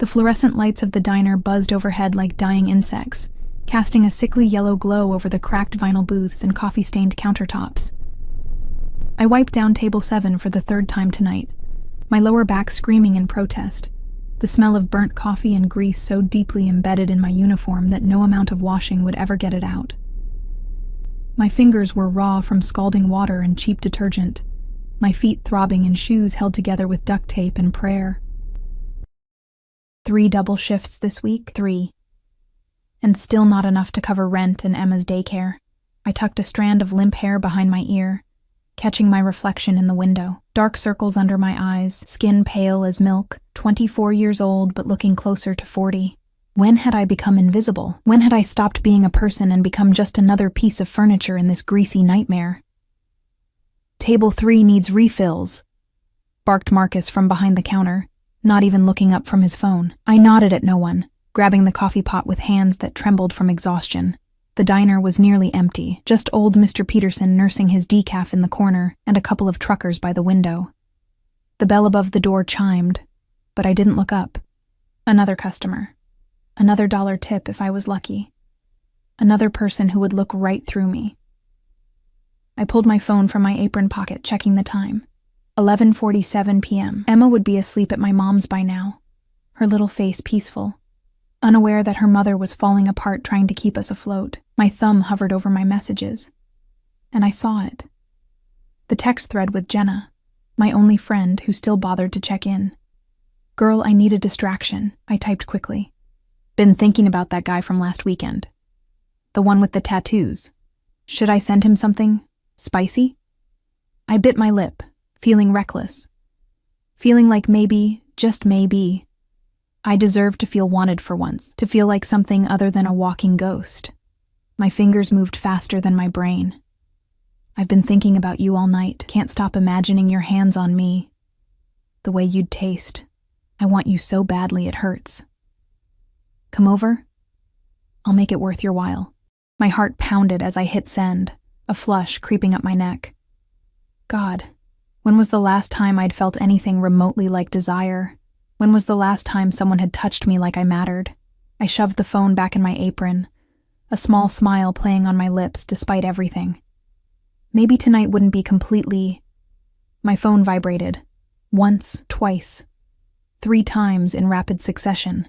The fluorescent lights of the diner buzzed overhead like dying insects, casting a sickly yellow glow over the cracked vinyl booths and coffee-stained countertops. I wiped down table 7 for the third time tonight, my lower back screaming in protest, the smell of burnt coffee and grease so deeply embedded in my uniform that no amount of washing would ever get it out. My fingers were raw from scalding water and cheap detergent, my feet throbbing in shoes held together with duct tape and prayer. 3 double shifts this week, 3. And still not enough to cover rent and Emma's daycare. I tucked a strand of limp hair behind my ear, catching my reflection in the window. Dark circles under my eyes, skin pale as milk, 24 years old but looking closer to 40. When had I become invisible? When had I stopped being a person and become just another piece of furniture in this greasy nightmare? Table 3 needs refills, barked Marcus from behind the counter, not even looking up from his phone. I nodded at no one, grabbing the coffee pot with hands that trembled from exhaustion. The diner was nearly empty, just old Mr. Peterson nursing his decaf in the corner and a couple of truckers by the window. The bell above the door chimed, but I didn't look up. Another customer. Another $1 tip if I was lucky. Another person who would look right through me. I pulled my phone from my apron pocket, checking the time. 11:47 p.m. Emma would be asleep at my mom's by now, her little face peaceful, unaware that her mother was falling apart trying to keep us afloat. My thumb hovered over my messages, and I saw it. The text thread with Jenna, my only friend who still bothered to check in. "Girl, I need a distraction," I typed quickly. "Been thinking about that guy from last weekend. The one with the tattoos. Should I send him something spicy?" I bit my lip, feeling reckless. Feeling like maybe, just maybe, I deserved to feel wanted for once, to feel like something other than a walking ghost. My fingers moved faster than my brain. "I've been thinking about you all night. Can't stop imagining your hands on me. The way you'd taste. I want you so badly it hurts. Come over? I'll make it worth your while." My heart pounded as I hit send, a flush creeping up my neck. God, when was the last time I'd felt anything remotely like desire? When was the last time someone had touched me like I mattered? I shoved the phone back in my apron, a small smile playing on my lips despite everything. Maybe tonight wouldn't be completely... My phone vibrated. Once, twice, 3 times in rapid succession.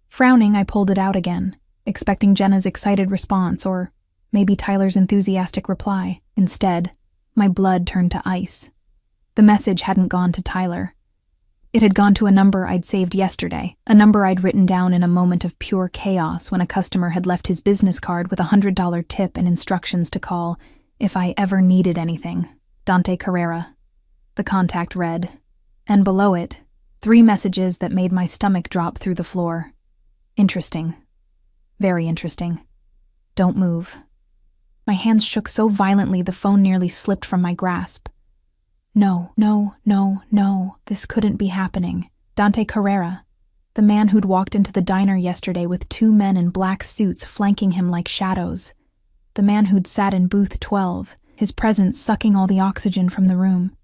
Frowning, I pulled it out again, expecting Jenna's excited response or maybe Tyler's enthusiastic reply. Instead, my blood turned to ice. The message hadn't gone to Tyler. It had gone to a number I'd saved yesterday, a number I'd written down in a moment of pure chaos when a customer had left his business card with a $100 tip and instructions to call if I ever needed anything. Dante Carrera. The contact read, and below it, 3 messages that made my stomach drop through the floor. Interesting. Very interesting. Don't move. My hands shook so violently the phone nearly slipped from my grasp. No, this couldn't be happening. Dante Carrera, the man who'd walked into the diner yesterday with 2 men in black suits flanking him like shadows. The man who'd sat in booth 12, his presence sucking all the oxygen from the room.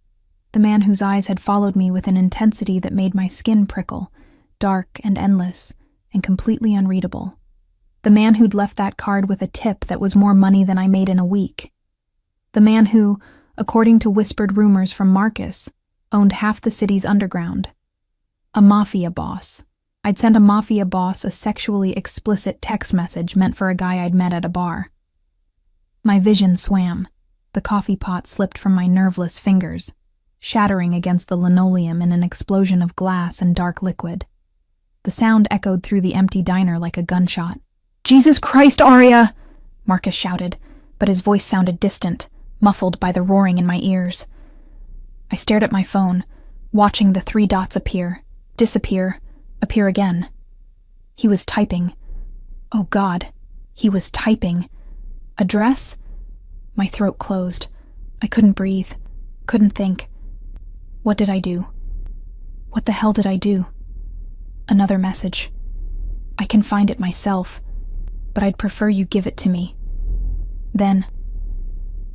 The man whose eyes had followed me with an intensity that made my skin prickle, dark and endless, and completely unreadable. The man who'd left that card with a tip that was more money than I made in a week. The man who, according to whispered rumors from Marcus, owned half the city's underground. A mafia boss. I'd sent a mafia boss a sexually explicit text message meant for a guy I'd met at a bar. My vision swam. The coffee pot slipped from my nerveless fingers, shattering against the linoleum in an explosion of glass and dark liquid. The sound echoed through the empty diner like a gunshot. "Jesus Christ, Arya!" Marcus shouted, but his voice sounded distant, muffled by the roaring in my ears. I stared at my phone, watching the 3 dots appear, disappear, appear again. He was typing. Oh God, he was typing. Address? My throat closed. I couldn't breathe, couldn't think. What did I do? What the hell did I do? Another message. I can find it myself, but I'd prefer you give it to me. Then,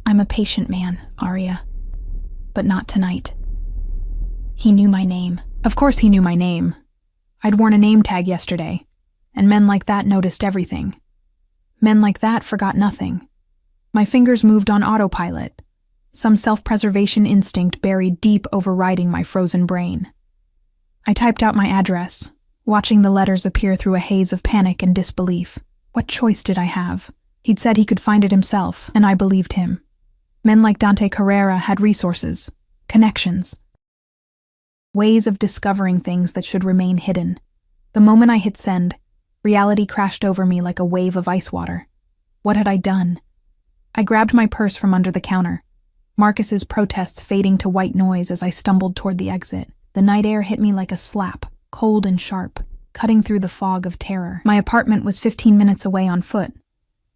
I'm a patient man, Arya, but not tonight. He knew my name. Of course he knew my name. I'd worn a name tag yesterday, and men like that noticed everything. Men like that forgot nothing. My fingers moved on autopilot, some self-preservation instinct buried deep overriding my frozen brain. I typed out my address, watching the letters appear through a haze of panic and disbelief. What choice did I have? He'd said he could find it himself, and I believed him. Men like Dante Carrera had resources, connections, ways of discovering things that should remain hidden. The moment I hit send, reality crashed over me like a wave of ice water. What had I done? I grabbed my purse from under the counter, Marcus's protests fading to white noise as I stumbled toward the exit. The night air hit me like a slap, cold and sharp, cutting through the fog of terror. My apartment was 15 minutes away on foot.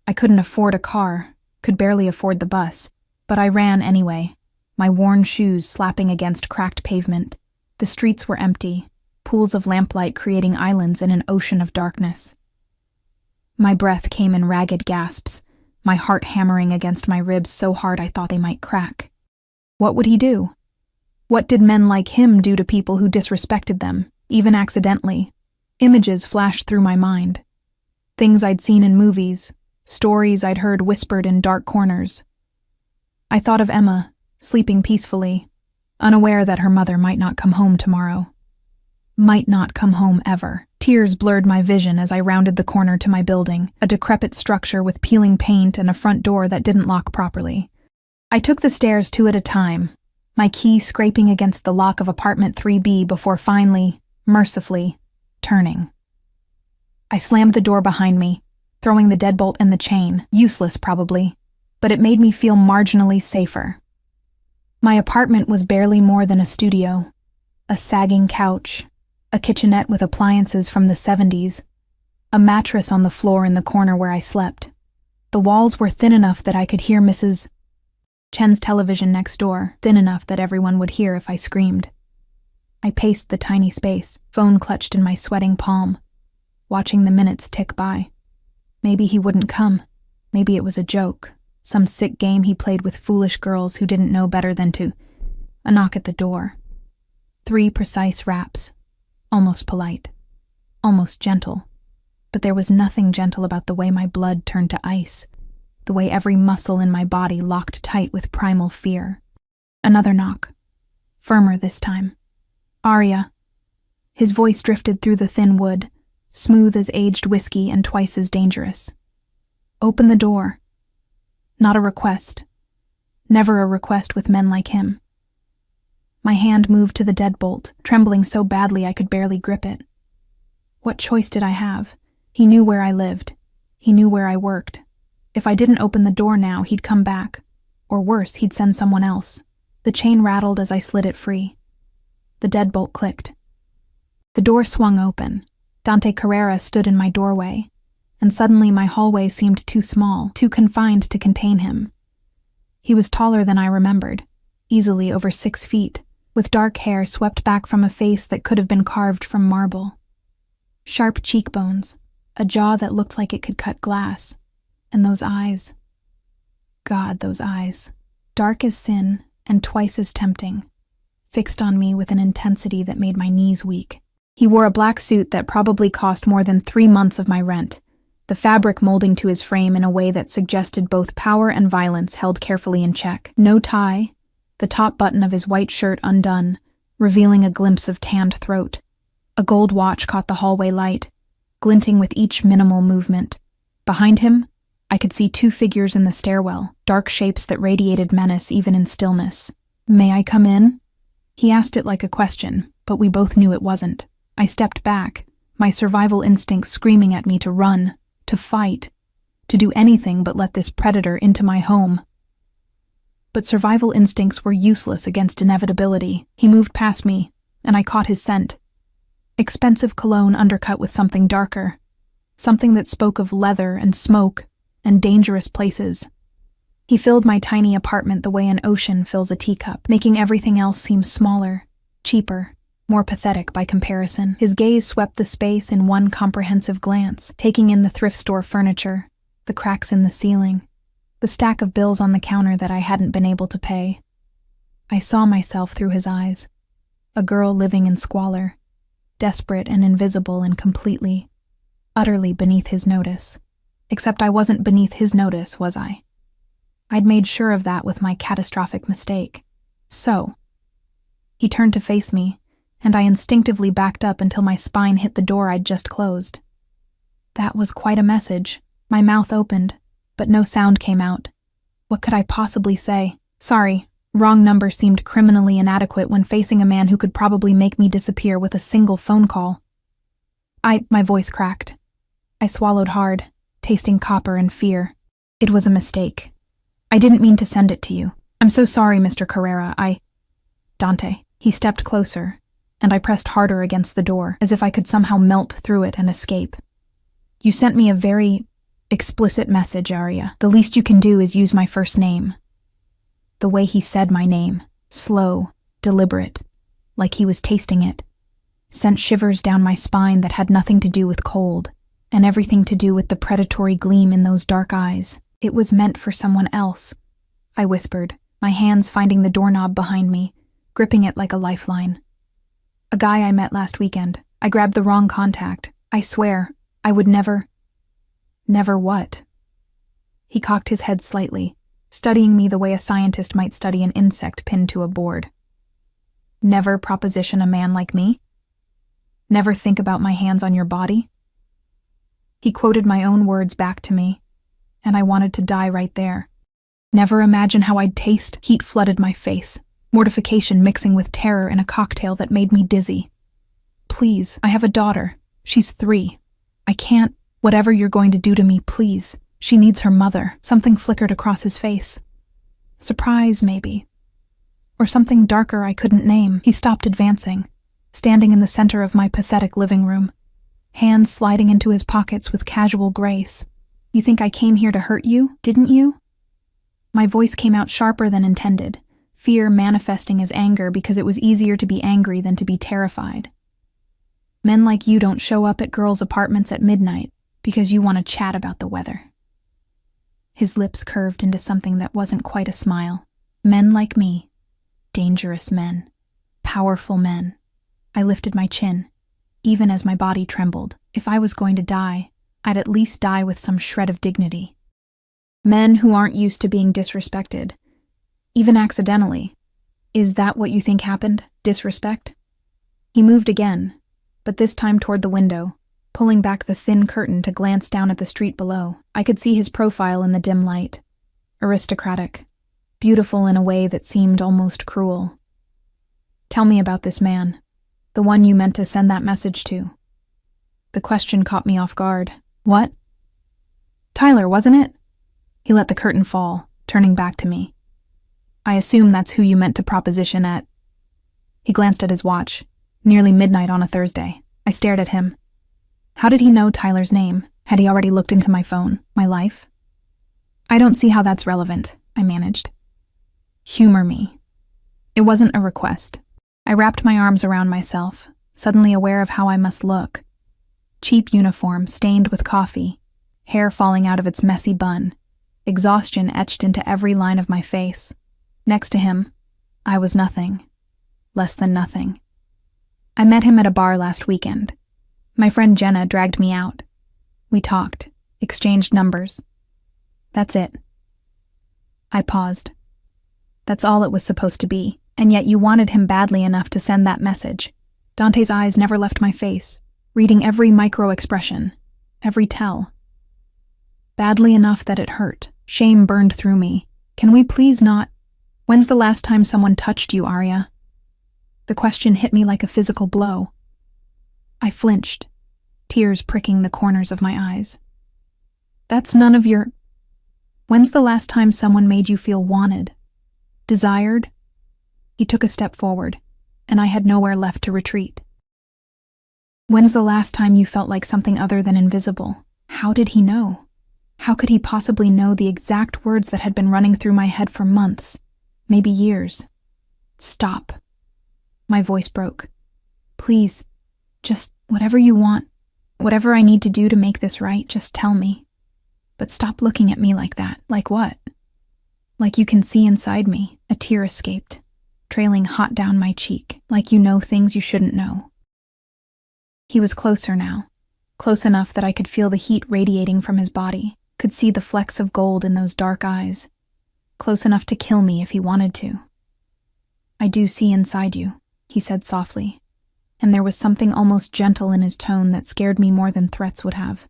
I couldn't afford a car, could barely afford the bus, but I ran anyway, my worn shoes slapping against cracked pavement. The streets were empty, pools of lamplight creating islands in an ocean of darkness. My breath came in ragged gasps, my heart hammering against my ribs so hard I thought they might crack. What would he do? What did men like him do to people who disrespected them, even accidentally? Images flashed through my mind. Things I'd seen in movies, stories I'd heard whispered in dark corners. I thought of Emma, sleeping peacefully, unaware that her mother might not come home tomorrow. Might not come home ever. Tears blurred my vision as I rounded the corner to my building, a decrepit structure with peeling paint and a front door that didn't lock properly. I took the stairs 2 at a time, my key scraping against the lock of apartment 3B before finally, mercifully, turning. I slammed the door behind me, throwing the deadbolt and the chain, useless probably, but it made me feel marginally safer. My apartment was barely more than a studio, a sagging couch, a kitchenette with appliances from the 70s, a mattress on the floor in the corner where I slept. The walls were thin enough that I could hear Mrs. Chen's television next door, thin enough that everyone would hear if I screamed. I paced the tiny space, phone clutched in my sweating palm, watching the minutes tick by. Maybe he wouldn't come. Maybe it was a joke, some sick game he played with foolish girls who didn't know better than to. A knock at the door. 3 precise raps. Almost polite. Almost gentle. But there was nothing gentle about the way my blood turned to ice, the way every muscle in my body locked tight with primal fear. Another knock. Firmer this time. Arya. His voice drifted through the thin wood, smooth as aged whiskey and twice as dangerous. Open the door. Not a request. Never a request with men like him. My hand moved to the deadbolt, trembling so badly I could barely grip it. What choice did I have? He knew where I lived. He knew where I worked. If I didn't open the door now, he'd come back. Or worse, he'd send someone else. The chain rattled as I slid it free. The deadbolt clicked. The door swung open. Dante Carrera stood in my doorway, and suddenly my hallway seemed too small, too confined to contain him. He was taller than I remembered, easily over 6 feet, with dark hair swept back from a face that could have been carved from marble. Sharp cheekbones, a jaw that looked like it could cut glass, and those eyes. God, those eyes. Dark as sin and twice as tempting, fixed on me with an intensity that made my knees weak. He wore a black suit that probably cost more than 3 months of my rent, the fabric molding to his frame in a way that suggested both power and violence held carefully in check. No tie, the top button of his white shirt undone, revealing a glimpse of tanned throat. A gold watch caught the hallway light, glinting with each minimal movement. Behind him, I could see 2 figures in the stairwell, dark shapes that radiated menace even in stillness. "May I come in?" He asked it like a question, but we both knew it wasn't. I stepped back, my survival instincts screaming at me to run, to fight, to do anything but let this predator into my home. But survival instincts were useless against inevitability. He moved past me, and I caught his scent. Expensive cologne undercut with something darker, something that spoke of leather and smoke and dangerous places. He filled my tiny apartment the way an ocean fills a teacup, making everything else seem smaller, cheaper, more pathetic by comparison. His gaze swept the space in one comprehensive glance, taking in the thrift store furniture, the cracks in the ceiling, the stack of bills on the counter that I hadn't been able to pay. I saw myself through his eyes, a girl living in squalor, desperate and invisible and completely, utterly beneath his notice. Except I wasn't beneath his notice, was I? I'd made sure of that with my catastrophic mistake. So, he turned to face me, and I instinctively backed up until my spine hit the door I'd just closed. That was quite a message. My mouth opened, but no sound came out. What could I possibly say? Sorry, wrong number seemed criminally inadequate when facing a man who could probably make me disappear with a single phone call. My voice cracked. I swallowed hard, tasting copper and fear. It was a mistake. I didn't mean to send it to you. I'm so sorry, Mr. Carrera. Dante. He stepped closer, and I pressed harder against the door, as if I could somehow melt through it and escape. You sent me a very explicit message, Arya. The least you can do is use my first name. The way he said my name, slow, deliberate, like he was tasting it, sent shivers down my spine that had nothing to do with cold, and everything to do with the predatory gleam in those dark eyes. It was meant for someone else, I whispered, my hands finding the doorknob behind me, gripping it like a lifeline. A guy I met last weekend. I grabbed the wrong contact. I swear, I would never... Never what? He cocked his head slightly, studying me the way a scientist might study an insect pinned to a board. Never proposition a man like me? Never think about my hands on your body? He quoted my own words back to me, and I wanted to die right there. Never imagine how I'd taste. Heat flooded my face, mortification mixing with terror in a cocktail that made me dizzy. Please, I have a daughter. She's 3. I can't. Whatever you're going to do to me, please. She needs her mother. Something flickered across his face. Surprise, maybe. Or something darker I couldn't name. He stopped advancing, standing in the center of my pathetic living room, hands sliding into his pockets with casual grace. You think I came here to hurt you, didn't you? My voice came out sharper than intended, fear manifesting as anger because it was easier to be angry than to be terrified. Men like you don't show up at girls' apartments at midnight because you want to chat about the weather. His lips curved into something that wasn't quite a smile. Men like me. Dangerous men. Powerful men. I lifted my chin, even as my body trembled. If I was going to die, I'd at least die with some shred of dignity. Men who aren't used to being disrespected, even accidentally. Is that what you think happened? Disrespect? He moved again, but this time toward the window, pulling back the thin curtain to glance down at the street below. I could see his profile in the dim light. Aristocratic, beautiful in a way that seemed almost cruel. Tell me about this man, the one you meant to send that message to. The question caught me off guard. What? Tyler, wasn't it? He let the curtain fall, turning back to me. I assume that's who you meant to proposition at... He glanced at his watch. Nearly midnight on a Thursday. I stared at him. How did he know Tyler's name? Had he already looked into my phone, my life? I don't see how that's relevant, I managed. Humor me. It wasn't a request. I wrapped my arms around myself, suddenly aware of how I must look. Cheap uniform stained with coffee, hair falling out of its messy bun, exhaustion etched into every line of my face. Next to him, I was nothing. Less than nothing. I met him at a bar last weekend. My friend Jenna dragged me out. We talked, exchanged numbers. That's it. I paused. That's all it was supposed to be, and yet you wanted him badly enough to send that message. Dante's eyes never left my face, reading every micro-expression, every tell. Badly enough that it hurt. Shame burned through me. Can we please not? When's the last time someone touched you, Arya? The question hit me like a physical blow. I flinched, tears pricking the corners of my eyes. That's none of your... When's the last time someone made you feel wanted? Desired? He took a step forward, and I had nowhere left to retreat. When's the last time you felt like something other than invisible? How did he know? How could he possibly know the exact words that had been running through my head for months, maybe years? Stop. My voice broke. Please, just whatever you want, whatever I need to do to make this right, just tell me. But stop looking at me like that. Like what? Like you can see inside me. A tear escaped, trailing hot down my cheek, like you know things you shouldn't know. He was closer now, close enough that I could feel the heat radiating from his body, could see the flecks of gold in those dark eyes, close enough to kill me if he wanted to. "I do see inside you," he said softly, and there was something almost gentle in his tone that scared me more than threats would have.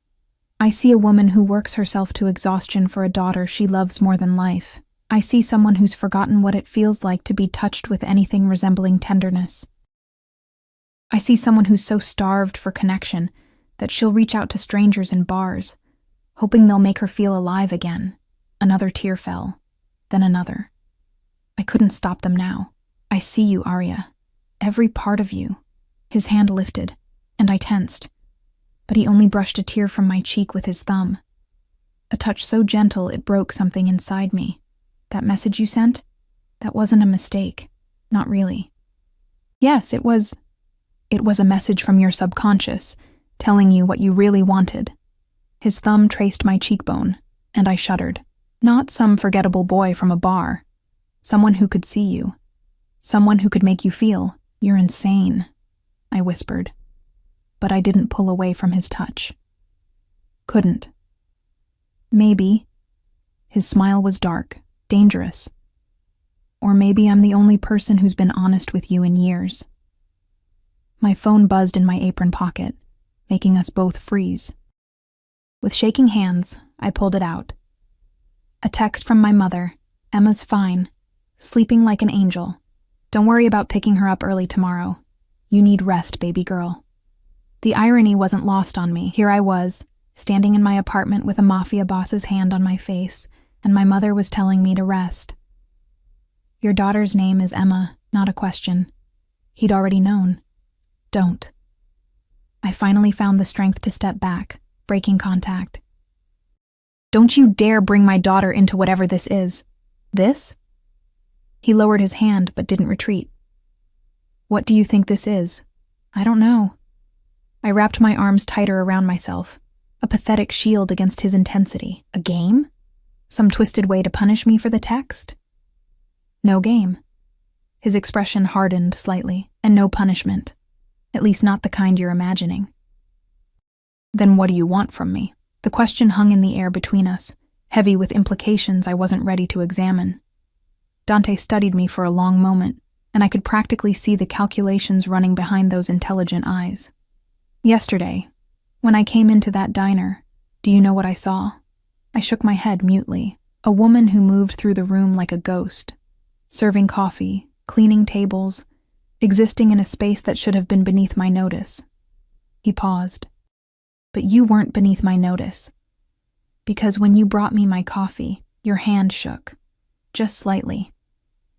"I see a woman who works herself to exhaustion for a daughter she loves more than life. I see someone who's forgotten what it feels like to be touched with anything resembling tenderness. I see someone who's so starved for connection that she'll reach out to strangers in bars, hoping they'll make her feel alive again." Another tear fell, then another. I couldn't stop them now. "I see you, Arya. Every part of you." His hand lifted, and I tensed, but he only brushed a tear from my cheek with his thumb. A touch so gentle it broke something inside me. "That message you sent? That wasn't a mistake. Not really." "Yes, it was. It was a message from your subconscious, telling you what you really wanted." His thumb traced my cheekbone, and I shuddered. "Not some forgettable boy from a bar. Someone who could see you. Someone who could make you feel, you're insane," I whispered. But I didn't pull away from his touch. Couldn't. "Maybe." His smile was dark, dangerous. "Or maybe I'm the only person who's been honest with you in years." My phone buzzed in my apron pocket, making us both freeze. With shaking hands, I pulled it out. A text from my mother. "Emma's fine. Sleeping like an angel. Don't worry about picking her up early tomorrow. You need rest, baby girl." The irony wasn't lost on me. Here I was, standing in my apartment with a Mafia boss's hand on my face, and my mother was telling me to rest. "Your daughter's name is Emma, not a question." He'd already known. "Don't." I finally found the strength to step back, breaking contact. "Don't you dare bring my daughter into whatever this is." "This?" He lowered his hand but didn't retreat. "What do you think this is?" "I don't know." I wrapped my arms tighter around myself, a pathetic shield against his intensity. "A game? Some twisted way to punish me for the text?" "No game." His expression hardened slightly. "And no punishment. At least not the kind you're imagining." "Then what do you want from me?" The question hung in the air between us, heavy with implications I wasn't ready to examine. Dante studied me for a long moment, and I could practically see the calculations running behind those intelligent eyes. "Yesterday, when I came into that diner, do you know what I saw?" I shook my head mutely. A woman who moved through the room like a ghost, serving coffee, cleaning tables, existing in a space that should have been beneath my notice. He paused. "But you weren't beneath my notice. Because when you brought me my coffee, your hand shook, just slightly.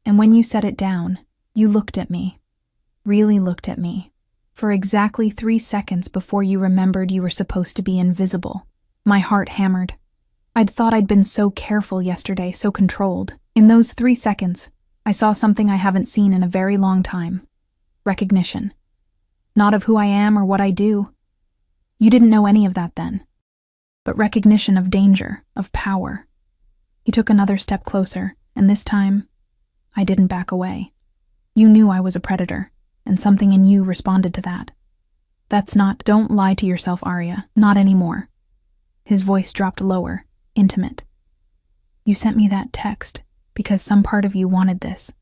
And when you set it down, you looked at me, really looked at me, for exactly 3 seconds before you remembered you were supposed to be invisible." My heart hammered. I'd thought I'd been so careful yesterday, so controlled. In those 3 seconds, I saw something I haven't seen in a very long time. Recognition. Not of who I am or what I do. You didn't know any of that then. But recognition of danger, of power. He took another step closer, and this time, I didn't back away. "You knew I was a predator, and something in you responded to that. That's not— Don't lie to yourself, Arya. Not anymore." His voice dropped lower, intimate. "You sent me that text because some part of you wanted this.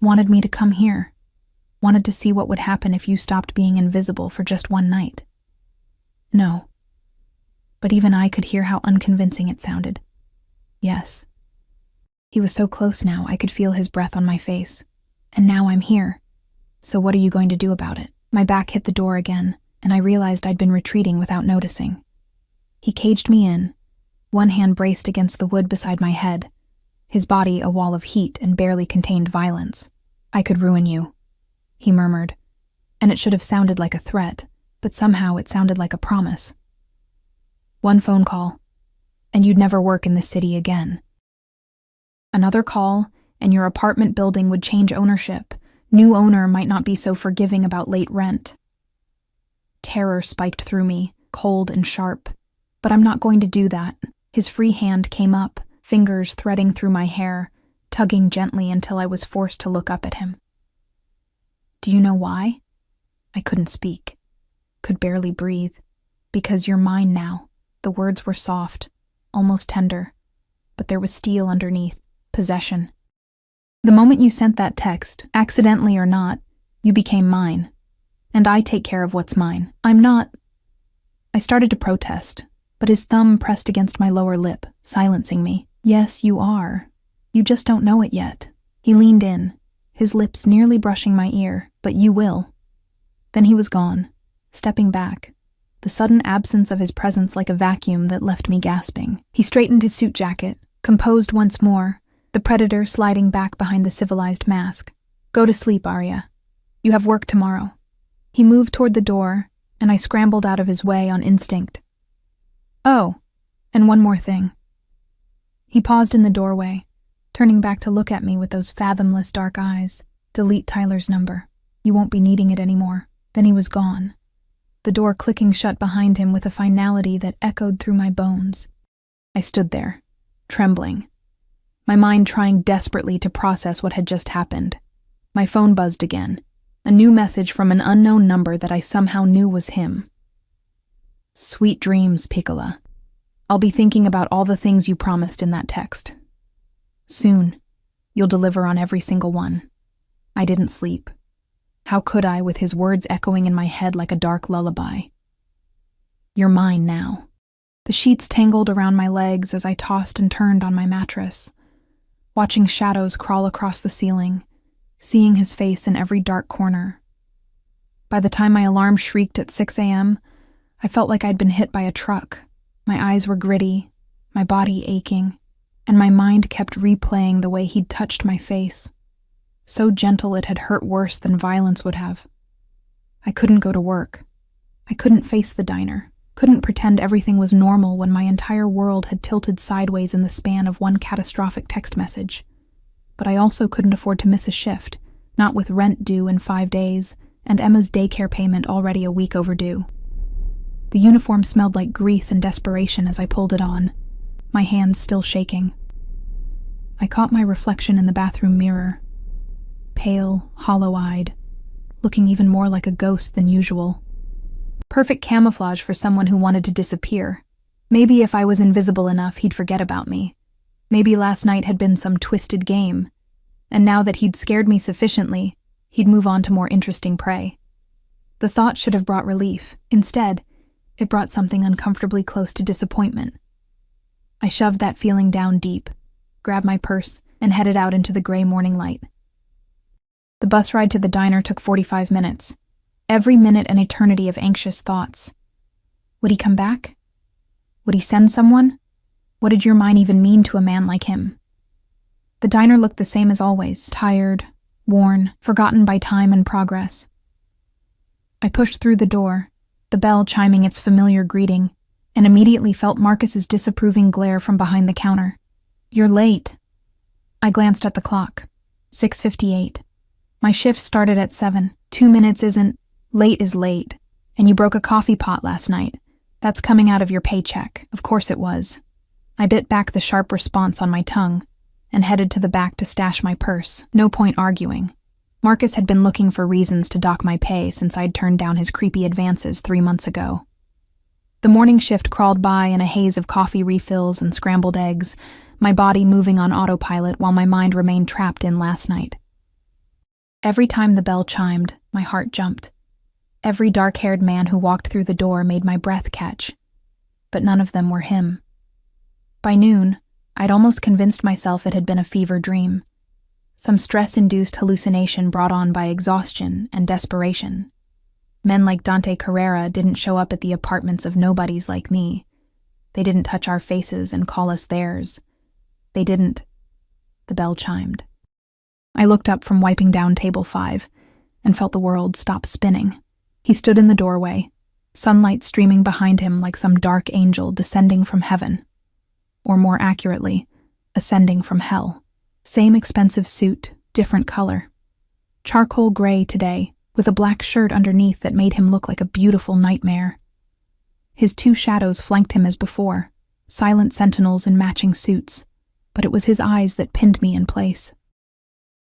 Wanted me to come here. Wanted to see what would happen if you stopped being invisible for just one night." "No." But even I could hear how unconvincing it sounded. "Yes." He was so close now I could feel his breath on my face. "And now I'm here. So what are you going to do about it?" My back hit the door again, and I realized I'd been retreating without noticing. He caged me in, one hand braced against the wood beside my head, his body a wall of heat and barely contained violence. "I could ruin you," he murmured, and it should have sounded like a threat, but somehow it sounded like a promise. "One phone call, and you'd never work in this city again. Another call, and your apartment building would change ownership. New owner might not be so forgiving about late rent." Terror spiked through me, cold and sharp. "But I'm not going to do that." His free hand came up, fingers threading through my hair, tugging gently until I was forced to look up at him. "Do you know why?" I couldn't speak. could barely breathe. Because you're mine now. The words were soft, almost tender, but there was steel underneath, possession. The moment you sent that text, accidentally or not, you became mine. And I take care of what's mine. I'm not... I started to protest, but his thumb pressed against my lower lip, silencing me. Yes, you are. You just don't know it yet. He leaned in, his lips nearly brushing my ear, but you will. Then he was gone, stepping back, the sudden absence of his presence like a vacuum that left me gasping. He straightened his suit jacket, composed once more, the predator sliding back behind the civilized mask. Go to sleep, Arya. You have work tomorrow. He moved toward the door, and I scrambled out of his way on instinct. Oh, and one more thing. He paused in the doorway, turning back to look at me with those fathomless dark eyes. Delete Tyler's number. You won't be needing it anymore. Then he was gone, the door clicking shut behind him with a finality that echoed through my bones. I stood there, trembling, my mind trying desperately to process what had just happened. My phone buzzed again, a new message from an unknown number that I somehow knew was him. Sweet dreams, Piccola. I'll be thinking about all the things you promised in that text. Soon, you'll deliver on every single one. I didn't sleep. How could I, with his words echoing in my head like a dark lullaby? You're mine now. The sheets tangled around my legs as I tossed and turned on my mattress, watching shadows crawl across the ceiling, seeing his face in every dark corner. By the time my alarm shrieked at 6 a.m., I felt like I'd been hit by a truck. My eyes were gritty, my body aching, and my mind kept replaying the way he'd touched my face. So gentle it had hurt worse than violence would have. I couldn't go to work. I couldn't face the diner, couldn't pretend everything was normal when my entire world had tilted sideways in the span of one catastrophic text message. But I also couldn't afford to miss a shift, not with rent due in 5 days and Emma's daycare payment already a week overdue. The uniform smelled like grease and desperation as I pulled it on, my hands still shaking. I caught my reflection in the bathroom mirror, pale, hollow-eyed, looking even more like a ghost than usual. Perfect camouflage for someone who wanted to disappear. Maybe if I was invisible enough, he'd forget about me. Maybe last night had been some twisted game, and now that he'd scared me sufficiently, he'd move on to more interesting prey. The thought should have brought relief. Instead, it brought something uncomfortably close to disappointment. I shoved that feeling down deep, grabbed my purse, and headed out into the gray morning light. The bus ride to the diner took 45 minutes. Every minute an eternity of anxious thoughts. Would he come back? Would he send someone? What did your mind even mean to a man like him? The diner looked the same as always, tired, worn, forgotten by time and progress. I pushed through the door, the bell chiming its familiar greeting, and immediately felt Marcus's disapproving glare from behind the counter. You're late. I glanced at the clock. 6:58. My shift started at 7. 2 minutes isn't... Late is late. And you broke a coffee pot last night. That's coming out of your paycheck. Of course it was. I bit back the sharp response on my tongue and headed to the back to stash my purse. No point arguing. Marcus had been looking for reasons to dock my pay since I'd turned down his creepy advances 3 months ago. The morning shift crawled by in a haze of coffee refills and scrambled eggs, my body moving on autopilot while my mind remained trapped in last night. Every time the bell chimed, my heart jumped. Every dark-haired man who walked through the door made my breath catch. But none of them were him. By noon, I'd almost convinced myself it had been a fever dream. Some stress-induced hallucination brought on by exhaustion and desperation. Men like Dante Carrera didn't show up at the apartments of nobodies like me. They didn't touch our faces and call us theirs. They didn't. The bell chimed. I looked up from wiping down table 5 and felt the world stop spinning. He stood in the doorway, sunlight streaming behind him like some dark angel descending from heaven. Or more accurately, ascending from hell. Same expensive suit, different color. Charcoal gray today, with a black shirt underneath that made him look like a beautiful nightmare. His 2 shadows flanked him as before, silent sentinels in matching suits, but it was his eyes that pinned me in place.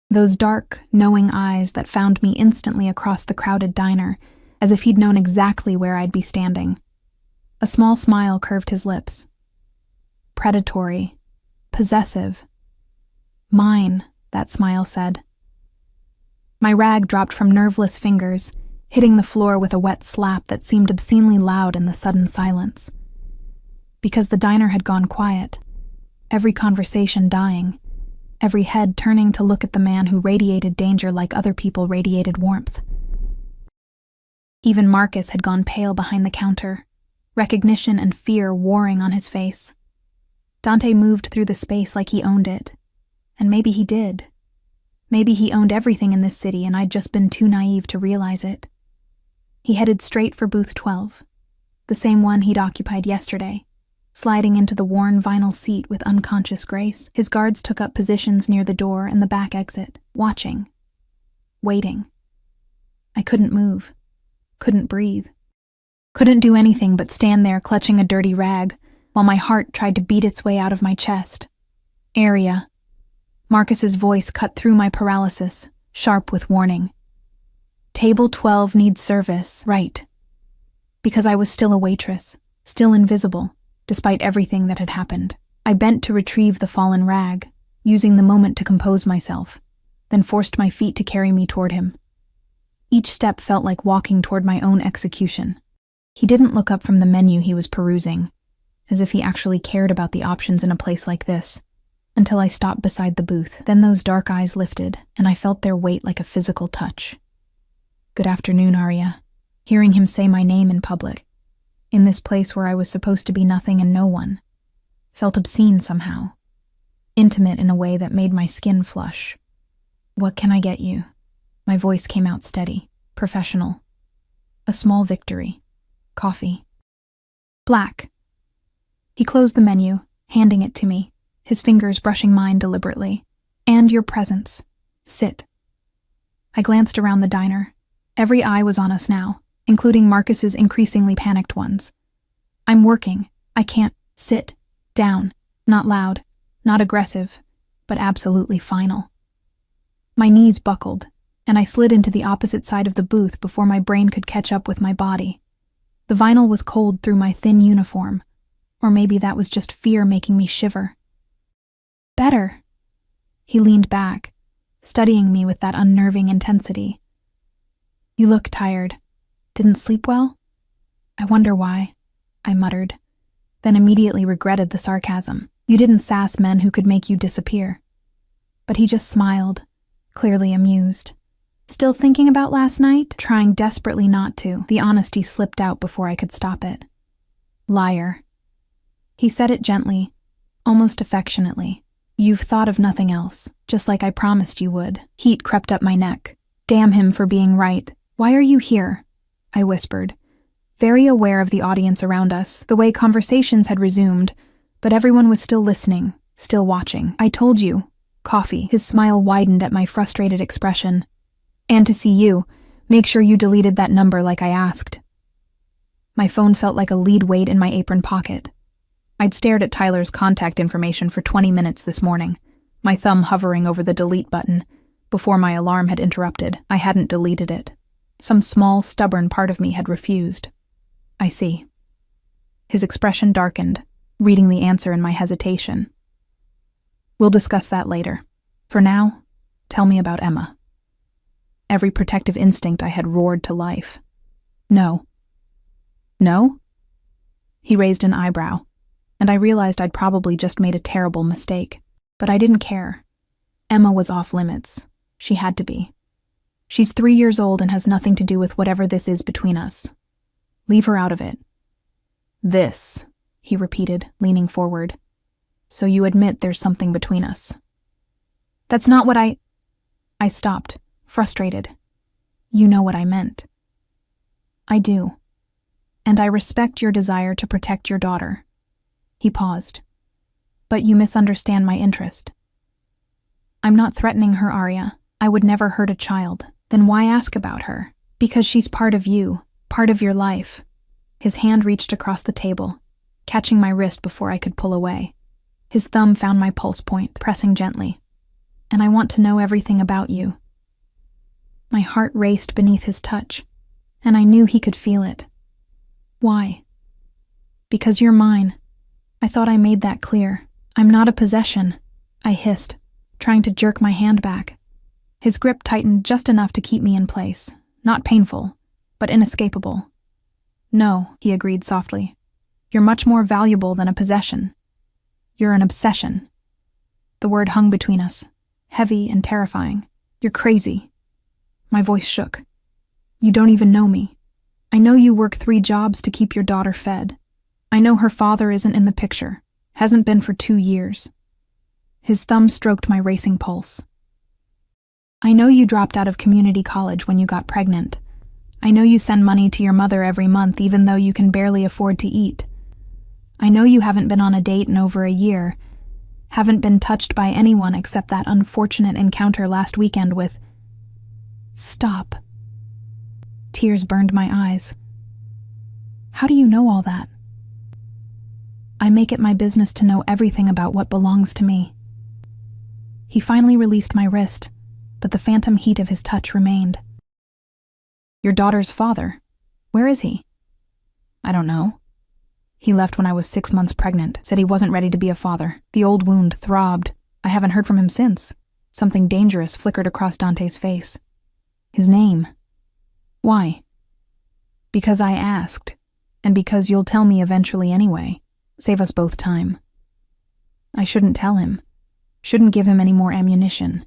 Those dark, knowing eyes that found me instantly across the crowded diner as if he'd known exactly where I'd be standing. A small smile curved his lips. Predatory. Possessive. Mine, that smile said. My rag dropped from nerveless fingers, hitting the floor with a wet slap that seemed obscenely loud in the sudden silence. Because the diner had gone quiet, every conversation dying, every head turning to look at the man who radiated danger like other people radiated warmth. Even Marcus had gone pale behind the counter, recognition and fear warring on his face. Dante moved through the space like he owned it. And maybe he did. Maybe he owned everything in this city and I'd just been too naive to realize it. He headed straight for booth 12, the same one he'd occupied yesterday. Sliding into the worn vinyl seat with unconscious grace, his guards took up positions near the door and the back exit, watching. Waiting. I couldn't move. Couldn't breathe. Couldn't do anything but stand there clutching a dirty rag, while my heart tried to beat its way out of my chest. Area. Marcus's voice cut through my paralysis, sharp with warning. Table 12 needs service, right. Because I was still a waitress, still invisible, despite everything that had happened. I bent to retrieve the fallen rag, using the moment to compose myself, then forced my feet to carry me toward him. Each step felt like walking toward my own execution. He didn't look up from the menu he was perusing, as if he actually cared about the options in a place like this, until I stopped beside the booth. Then those dark eyes lifted, and I felt their weight like a physical touch. Good afternoon, Arya. Hearing him say my name in public, in this place where I was supposed to be nothing and no one, felt obscene somehow, intimate in a way that made my skin flush. What can I get you? My voice came out steady, professional. A small victory. Coffee. Black. He closed the menu, handing it to me, his fingers brushing mine deliberately. And your presence. Sit. I glanced around the diner. Every eye was on us now, including Marcus's increasingly panicked ones. I'm working. I can't. Sit. Down. Not loud. Not aggressive. But absolutely final. My knees buckled, and I slid into the opposite side of the booth before my brain could catch up with my body. The vinyl was cold through my thin uniform, or maybe that was just fear making me shiver. Better. He leaned back, studying me with that unnerving intensity. You look tired. Didn't sleep well? I wonder why, I muttered, then immediately regretted the sarcasm. You didn't sass men who could make you disappear. But he just smiled, clearly amused. Still thinking about last night? Trying desperately not to. The honesty slipped out before I could stop it. Liar. He said it gently, almost affectionately. You've thought of nothing else, just like I promised you would. Heat crept up my neck. Damn him for being right. Why are you here? I whispered, very aware of the audience around us, the way conversations had resumed, but everyone was still listening, still watching. I told you. Coffee. His smile widened at my frustrated expression. And to see you, make sure you deleted that number like I asked. My phone felt like a lead weight in my apron pocket. I'd stared at Tyler's contact information for 20 minutes this morning, my thumb hovering over the delete button, before my alarm had interrupted. I hadn't deleted it. Some small, stubborn part of me had refused. I see. His expression darkened, reading the answer in my hesitation. We'll discuss that later. For now, tell me about Emma. Every protective instinct I had roared to life. No. No? He raised an eyebrow, and I realized I'd probably just made a terrible mistake. But I didn't care. Emma was off limits. She had to be. She's 3 years old and has nothing to do with whatever this is between us. Leave her out of it. This, he repeated, leaning forward. So you admit there's something between us. That's not what I stopped, frustrated. You know what I meant. I do. And I respect your desire to protect your daughter. He paused. But you misunderstand my interest. I'm not threatening her, Arya. I would never hurt a child. Then why ask about her? Because she's part of you, part of your life. His hand reached across the table, catching my wrist before I could pull away. His thumb found my pulse point, pressing gently. And I want to know everything about you. My heart raced beneath his touch, and I knew he could feel it. Why? Because you're mine. I thought I made that clear. I'm not a possession, I hissed, trying to jerk my hand back. His grip tightened just enough to keep me in place, not painful, but inescapable. No, he agreed softly. You're much more valuable than a possession. You're an obsession. The word hung between us, heavy and terrifying. You're crazy. My voice shook. You don't even know me. I know you work 3 jobs to keep your daughter fed. I know her father isn't in the picture, hasn't been for 2 years. His thumb stroked my racing pulse. I know you dropped out of community college when you got pregnant. I know you send money to your mother every month even though you can barely afford to eat. I know you haven't been on a date in over a year, haven't been touched by anyone except that unfortunate encounter last weekend with... Stop. Tears burned my eyes. How do you know all that? I make it my business to know everything about what belongs to me. He finally released my wrist, but the phantom heat of his touch remained. Your daughter's father, where is he? I don't know. He left when I was 6 months pregnant, said he wasn't ready to be a father. The old wound throbbed. I haven't heard from him since. Something dangerous flickered across Dante's face. His name. Why? Because I asked, and because you'll tell me eventually anyway. Save us both time. I shouldn't tell him. Shouldn't give him any more ammunition.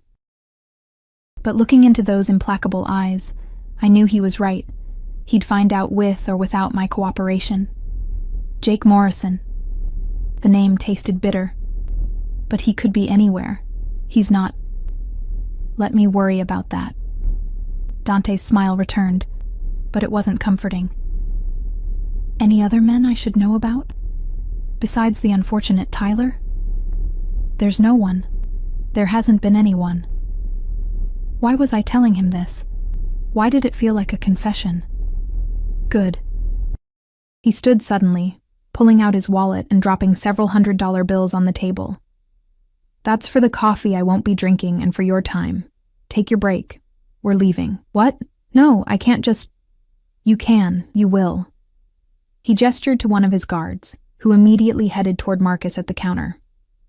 But looking into those implacable eyes, I knew he was right. He'd find out with or without my cooperation. Jake Morrison. The name tasted bitter. But he could be anywhere. He's not. Let me worry about that. Dante's smile returned, but it wasn't comforting. Any other men I should know about? Besides the unfortunate Tyler? There's no one. There hasn't been anyone. Why was I telling him this? Why did it feel like a confession? Good. He stood suddenly, pulling out his wallet and dropping several $100 bills on the table. That's for the coffee I won't be drinking and for your time. Take your break. We're leaving. What? No, I can't just... You can. You will. He gestured to one of his guards, who immediately headed toward Marcus at the counter.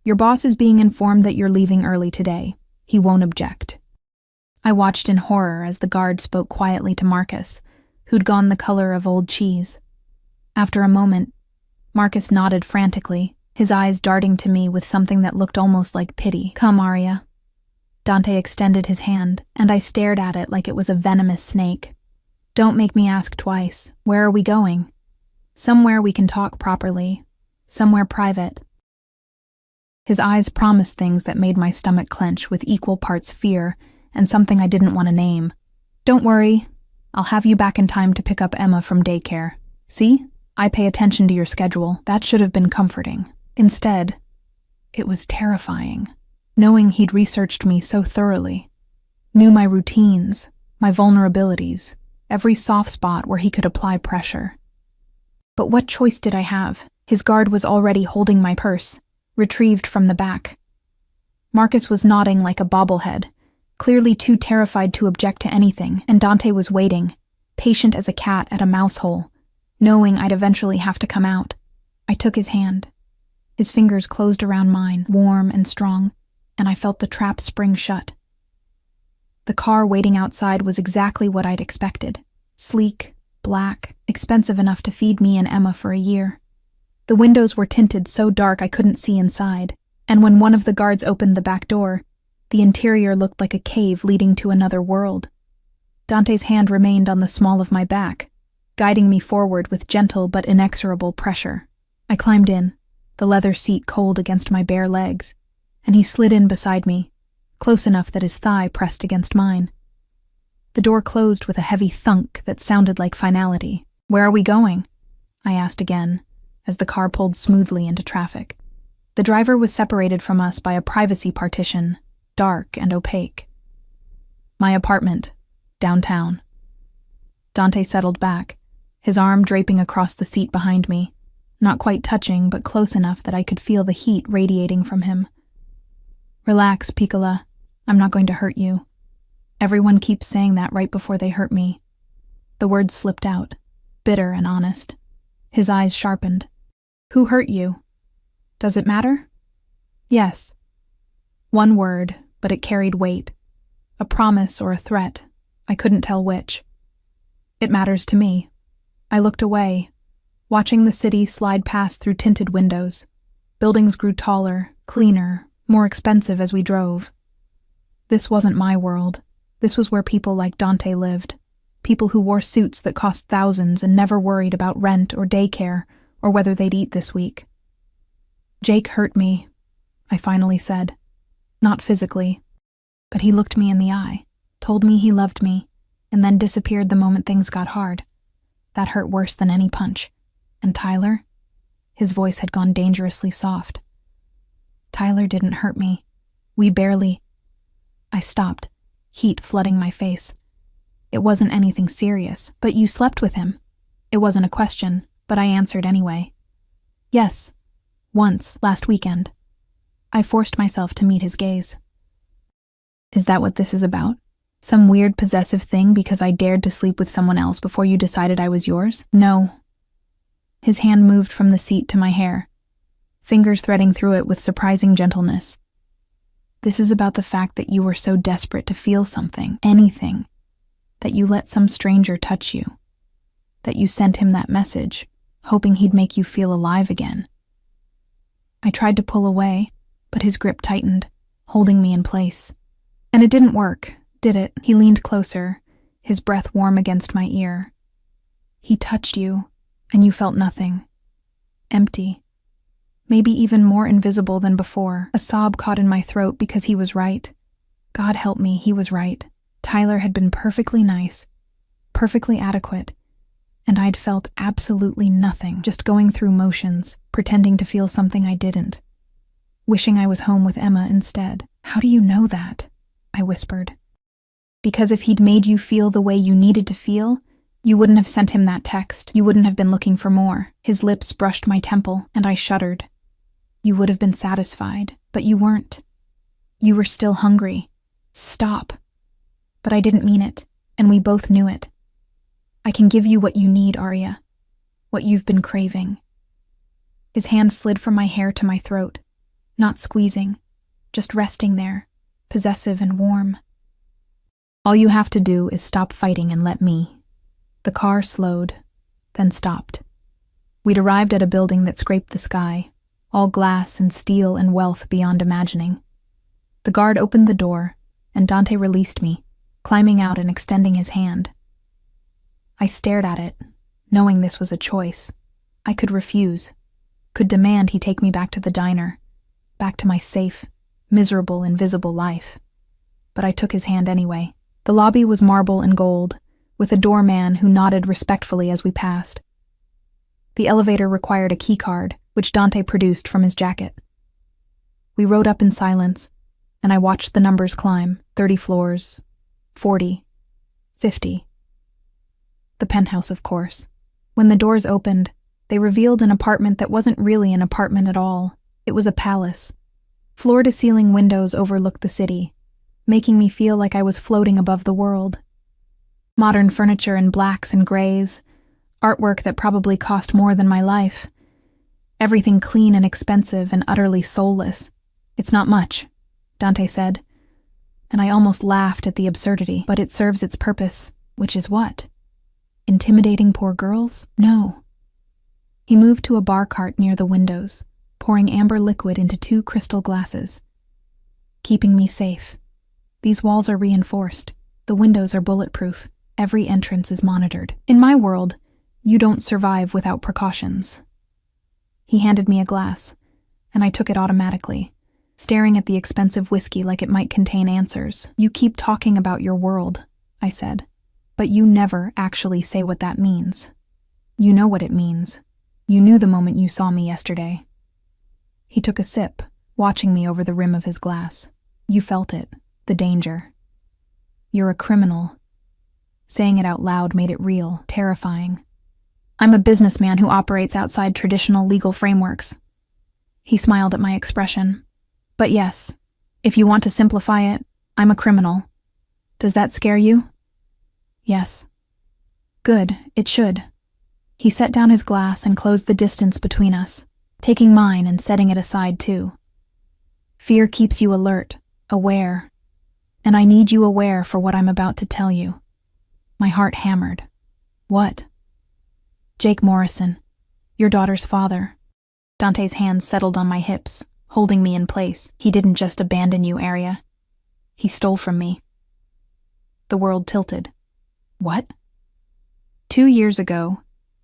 Your boss is being informed that you're leaving early today. He won't object. I watched in horror as the guard spoke quietly to Marcus, who'd gone the color of old cheese. After a moment, Marcus nodded frantically, his eyes darting to me with something that looked almost like pity. Come, Arya. Dante extended his hand, and I stared at it like it was a venomous snake. Don't make me ask twice. Where are we going? Somewhere we can talk properly. Somewhere private. His eyes promised things that made my stomach clench with equal parts fear and something I didn't want to name. Don't worry. I'll have you back in time to pick up Emma from daycare. See? I pay attention to your schedule. That should have been comforting. Instead, it was terrifying. Knowing he'd researched me so thoroughly. Knew my routines, my vulnerabilities, every soft spot where he could apply pressure. But what choice did I have? His guard was already holding my purse, retrieved from the back. Marcus was nodding like a bobblehead, clearly too terrified to object to anything, and Dante was waiting, patient as a cat at a mouse hole, knowing I'd eventually have to come out. I took his hand. His fingers closed around mine, warm and strong, and I felt the trap spring shut. The car waiting outside was exactly what I'd expected. Sleek, black, expensive enough to feed me and Emma for a year. The windows were tinted so dark I couldn't see inside, and when one of the guards opened the back door, the interior looked like a cave leading to another world. Dante's hand remained on the small of my back, guiding me forward with gentle but inexorable pressure. I climbed in, the leather seat cold against my bare legs, and he slid in beside me, close enough that his thigh pressed against mine. The door closed with a heavy thunk that sounded like finality. Where are we going? I asked again, as the car pulled smoothly into traffic. The driver was separated from us by a privacy partition, dark and opaque. My apartment, downtown. Dante settled back, his arm draping across the seat behind me, not quite touching but close enough that I could feel the heat radiating from him. Relax, Piccola. I'm not going to hurt you. Everyone keeps saying that right before they hurt me. The words slipped out, bitter and honest. His eyes sharpened. Who hurt you? Does it matter? Yes. One word, but it carried weight. A promise or a threat. I couldn't tell which. It matters to me. I looked away, watching the city slide past through tinted windows. Buildings grew taller, cleaner, more expensive as we drove. This wasn't my world. This was where people like Dante lived. People who wore suits that cost thousands and never worried about rent or daycare or whether they'd eat this week. Jake hurt me, I finally said. Not physically, but he looked me in the eye, told me he loved me, and then disappeared the moment things got hard. That hurt worse than any punch. And Tyler? His voice had gone dangerously soft. Tyler didn't hurt me. We barely... I stopped, heat flooding my face. It wasn't anything serious, but you slept with him. It wasn't a question, but I answered anyway. Yes, once, last weekend. I forced myself to meet his gaze. Is that what this is about? Some weird possessive thing because I dared to sleep with someone else before you decided I was yours? No. His hand moved from the seat to my hair, fingers threading through it with surprising gentleness. This is about the fact that you were so desperate to feel something, anything, that you let some stranger touch you, that you sent him that message, hoping he'd make you feel alive again. I tried to pull away, but his grip tightened, holding me in place. And it didn't work, did it? He leaned closer, his breath warm against my ear. He touched you, and you felt nothing. Empty. Maybe even more invisible than before. A sob caught in my throat because he was right. God help me, he was right. Tyler had been perfectly nice, perfectly adequate, and I'd felt absolutely nothing, just going through motions, pretending to feel something I didn't. Wishing I was home with Emma instead. How do you know that? I whispered. Because if he'd made you feel the way you needed to feel, you wouldn't have sent him that text. You wouldn't have been looking for more. His lips brushed my temple, and I shuddered. You would have been satisfied, but you weren't. You were still hungry. Stop. But I didn't mean it, and we both knew it. I can give you what you need, Arya. What you've been craving. His hand slid from my hair to my throat, not squeezing, just resting there, possessive and warm. All you have to do is stop fighting and let me. The car slowed, then stopped. We'd arrived at a building that scraped the sky, all glass and steel and wealth beyond imagining. The guard opened the door, and Dante released me, climbing out and extending his hand. I stared at it, knowing this was a choice. I could refuse, could demand he take me back to the diner, back to my safe, miserable, invisible life. But I took his hand anyway. The lobby was marble and gold, with a doorman who nodded respectfully as we passed. The elevator required a keycard, which Dante produced from his jacket. We rode up in silence, and I watched the numbers climb, 30 floors, 40, 50. The penthouse, of course. When the doors opened, they revealed an apartment that wasn't really an apartment at all. It was a palace. Floor-to-ceiling windows overlooked the city, making me feel like I was floating above the world. Modern furniture in blacks and grays, artwork that probably cost more than my life. Everything clean and expensive and utterly soulless. It's not much, Dante said, and I almost laughed at the absurdity, but it serves its purpose, which is what? Intimidating poor girls? No. He moved to a bar cart near the windows, pouring amber liquid into 2 crystal glasses. Keeping me safe. These walls are reinforced. The windows are bulletproof. Every entrance is monitored. In my world, you don't survive without precautions. He handed me a glass, and I took it automatically, staring at the expensive whiskey like it might contain answers. You keep talking about your world, I said, but you never actually say what that means. You know what it means. You knew the moment you saw me yesterday. He took a sip, watching me over the rim of his glass. You felt it, the danger. You're a criminal. Saying it out loud made it real, terrifying. I'm a businessman who operates outside traditional legal frameworks. He smiled at my expression. But yes, if you want to simplify it, I'm a criminal. Does that scare you? Yes. Good, it should. He set down his glass and closed the distance between us, taking mine and setting it aside too. Fear keeps you alert, aware, and I need you aware for what I'm about to tell you. My heart hammered. What? Jake Morrison, your daughter's father. Dante's hands settled on my hips, holding me in place. He didn't just abandon you, Arya. He stole from me. The world tilted. What? 2 years ago,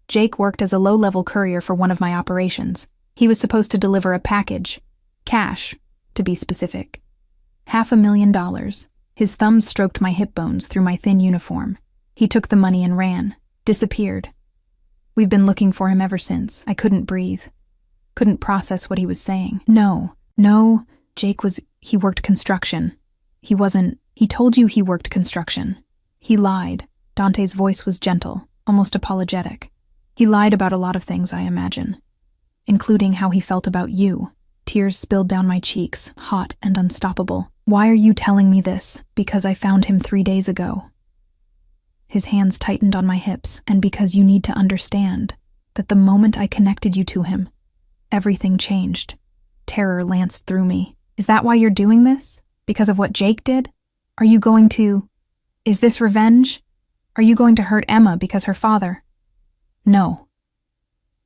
Jake worked as a low-level courier for one of my operations. He was supposed to deliver a package. Cash, to be specific. $500,000. His thumbs stroked my hip bones through my thin uniform. He took the money and ran. Disappeared. We've been looking for him ever since. I couldn't breathe. Couldn't process what he was saying. No, Jake he worked construction. He told you he worked construction. He lied. Dante's voice was gentle, almost apologetic. He lied about a lot of things, I imagine, including how he felt about you. Tears spilled down my cheeks, hot and unstoppable. Why are you telling me this? Because I found him 3 days ago. His hands tightened on my hips, and because you need to understand that the moment I connected you to him, everything changed. Terror lanced through me. Is that why you're doing this? Because of what Jake did? Are you going to... Is this revenge? Are you going to hurt Emma because her father... No.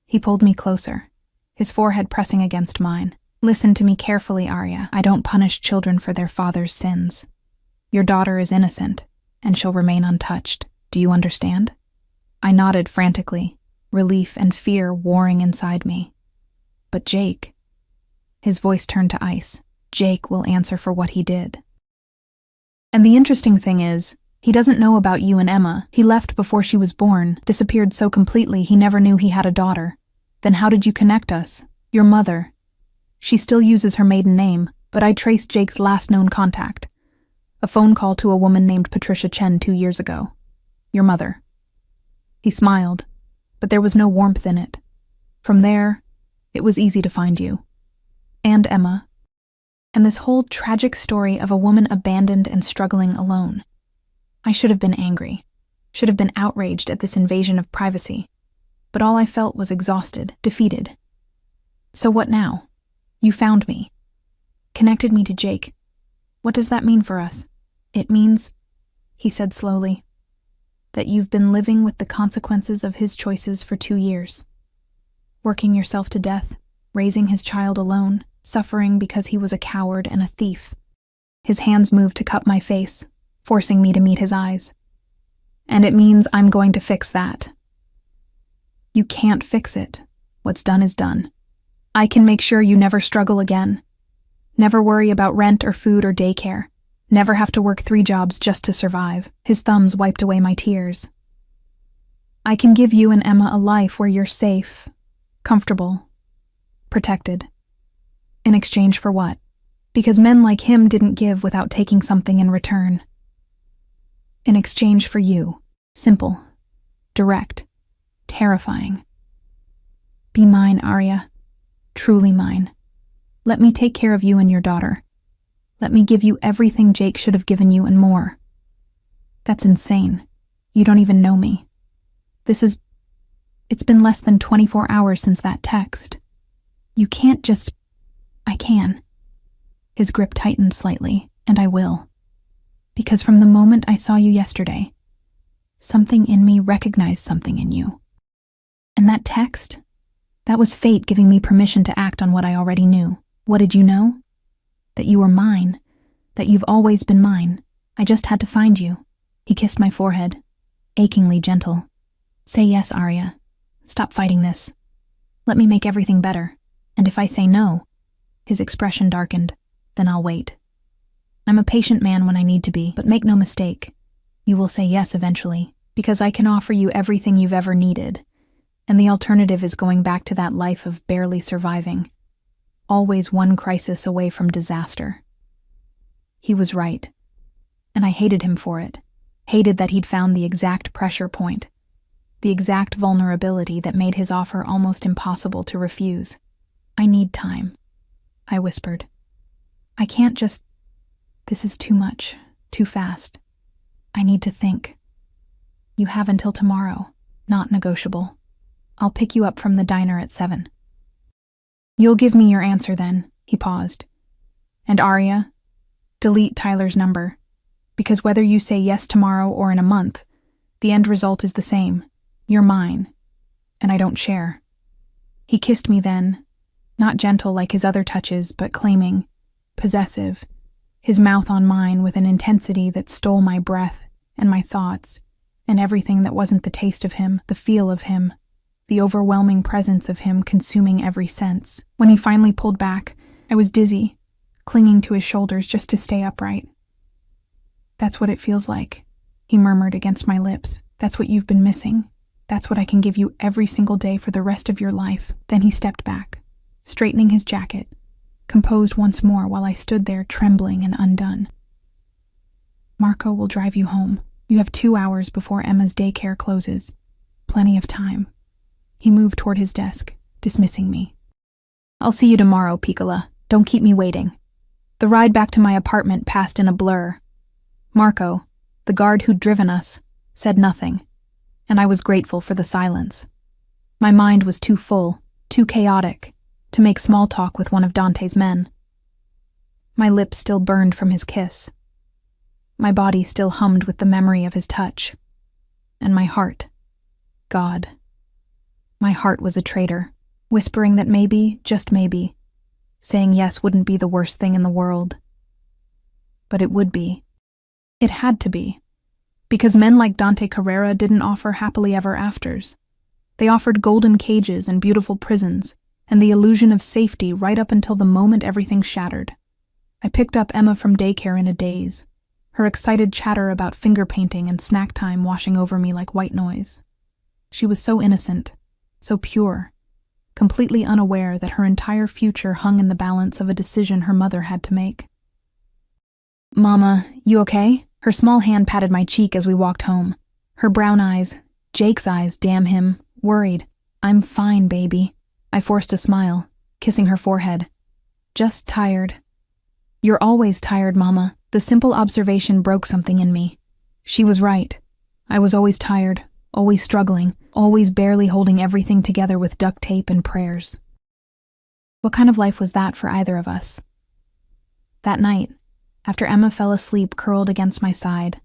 He pulled me closer, his forehead pressing against mine. Listen to me carefully, Arya. I don't punish children for their father's sins. Your daughter is innocent, and she'll remain untouched. Do you understand? I nodded frantically, relief and fear warring inside me. But Jake... His voice turned to ice. Jake will answer for what he did. And the interesting thing is, he doesn't know about you and Emma. He left before she was born, disappeared so completely he never knew he had a daughter. Then how did you connect us? Your mother. She still uses her maiden name, but I traced Jake's last known contact. A phone call to a woman named Patricia Chen 2 years ago. Your mother. He smiled, but there was no warmth in it. From there, it was easy to find you. And Emma. And this whole tragic story of a woman abandoned and struggling alone. I should have been angry, should have been outraged at this invasion of privacy, but all I felt was exhausted, defeated. So what now? You found me. Connected me to Jake. What does that mean for us? It means, he said slowly, that you've been living with the consequences of his choices for 2 years. Working yourself to death, raising his child alone, suffering because he was a coward and a thief. His hands moved to cup my face, forcing me to meet his eyes. And it means I'm going to fix that. You can't fix it. What's done is done. I can make sure you never struggle again. Never worry about rent or food or daycare. Never have to work 3 jobs just to survive. His thumbs wiped away my tears. I can give you and Emma a life where you're safe, comfortable, protected. In exchange for what? Because men like him didn't give without taking something in return. In exchange for you. Simple, direct, terrifying. Be mine, Arya. Truly mine. Let me take care of you and your daughter. Let me give you everything Jake should have given you and more. That's insane. You don't even know me. It's been less than 24 hours since that text. You can't just... I can. His grip tightened slightly, and I will. Because from the moment I saw you yesterday, something in me recognized something in you. And that text? That was fate giving me permission to act on what I already knew. What did you know? That you were mine. That you've always been mine. I just had to find you. He kissed my forehead, achingly gentle. Say yes, Arya. Stop fighting this. Let me make everything better. And if I say no, his expression darkened, then I'll wait. I'm a patient man when I need to be, but make no mistake. You will say yes eventually, because I can offer you everything you've ever needed. And the alternative is going back to that life of barely surviving. Always one crisis away from disaster. He was right. And I hated him for it. Hated that he'd found the exact pressure point. The exact vulnerability that made his offer almost impossible to refuse. I need time, I whispered. I can't just... This is too much, too fast. I need to think. You have until tomorrow. Not negotiable. I'll pick you up from the diner at 7. You'll give me your answer then, he paused. And Arya, delete Tyler's number, because whether you say yes tomorrow or in a month, the end result is the same. You're mine, and I don't share. He kissed me then, not gentle like his other touches, but claiming, possessive, his mouth on mine with an intensity that stole my breath and my thoughts, and everything that wasn't the taste of him, the feel of him, the overwhelming presence of him consuming every sense. When he finally pulled back, I was dizzy, clinging to his shoulders just to stay upright. That's what it feels like, he murmured against my lips. That's what you've been missing. That's what I can give you every single day for the rest of your life. Then he stepped back, straightening his jacket, composed once more while I stood there trembling and undone. Marco will drive you home. You have 2 hours before Emma's daycare closes. Plenty of time. He moved toward his desk, dismissing me. I'll see you tomorrow, Piccola. Don't keep me waiting. The ride back to my apartment passed in a blur. Marco, the guard who'd driven us, said nothing, and I was grateful for the silence. My mind was too full, too chaotic, to make small talk with one of Dante's men. My lips still burned from his kiss. My body still hummed with the memory of his touch. And my heart, God. My heart was a traitor, whispering that maybe, just maybe, saying yes wouldn't be the worst thing in the world. But it would be. It had to be. Because men like Dante Carrera didn't offer happily ever afters. They offered golden cages and beautiful prisons, and the illusion of safety right up until the moment everything shattered. I picked up Emma from daycare in a daze, her excited chatter about finger painting and snack time washing over me like white noise. She was so innocent, so pure, completely unaware that her entire future hung in the balance of a decision her mother had to make. Mama, you okay? Her small hand patted my cheek as we walked home. Her brown eyes, Jake's eyes, damn him, worried. I'm fine, baby. I forced a smile, kissing her forehead. Just tired. You're always tired, Mama. The simple observation broke something in me. She was right. I was always tired, always struggling, always barely holding everything together with duct tape and prayers. What kind of life was that for either of us? That night, after Emma fell asleep curled against my side,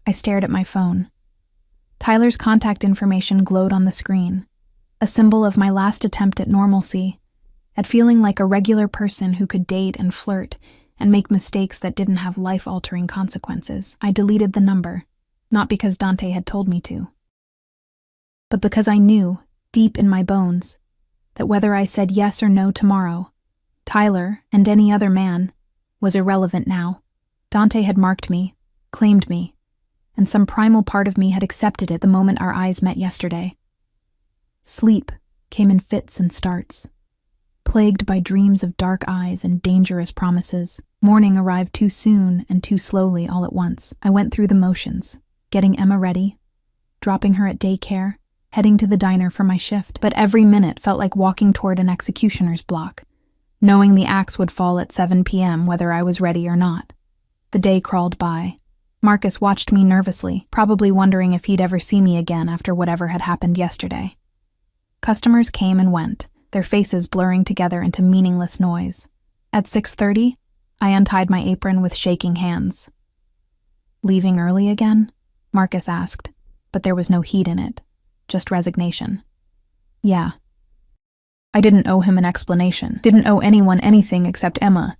I stared at my phone. Tyler's contact information glowed on the screen, a symbol of my last attempt at normalcy, at feeling like a regular person who could date and flirt and make mistakes that didn't have life-altering consequences. I deleted the number, not because Dante had told me to, but because I knew, deep in my bones, that whether I said yes or no tomorrow, Tyler, and any other man, was irrelevant now. Dante had marked me, claimed me, and some primal part of me had accepted it the moment our eyes met yesterday. Sleep came in fits and starts, plagued by dreams of dark eyes and dangerous promises. Morning arrived too soon and too slowly all at once. I went through the motions, getting Emma ready, dropping her at daycare, heading to the diner for my shift. But every minute felt like walking toward an executioner's block, knowing the axe would fall at 7 p.m. whether I was ready or not. The day crawled by. Marcus watched me nervously, probably wondering if he'd ever see me again after whatever had happened yesterday. Customers came and went, their faces blurring together into meaningless noise. At 6:30, I untied my apron with shaking hands. Leaving early again? Marcus asked, but there was no heat in it, just resignation. Yeah. I didn't owe him an explanation, didn't owe anyone anything except Emma,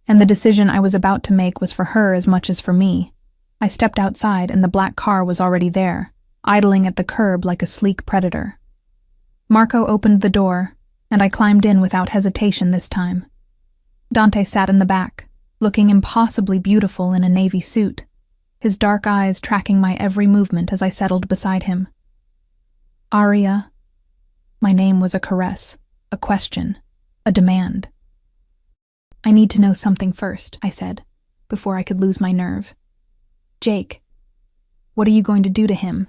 and the decision I was about to make was for her as much as for me. I stepped outside and the black car was already there, idling at the curb like a sleek predator. Marco opened the door, and I climbed in without hesitation this time. Dante sat in the back, looking impossibly beautiful in a navy suit, his dark eyes tracking my every movement as I settled beside him. Arya. My name was a caress, a question, a demand. I need to know something first, I said, before I could lose my nerve. Jake. What are you going to do to him?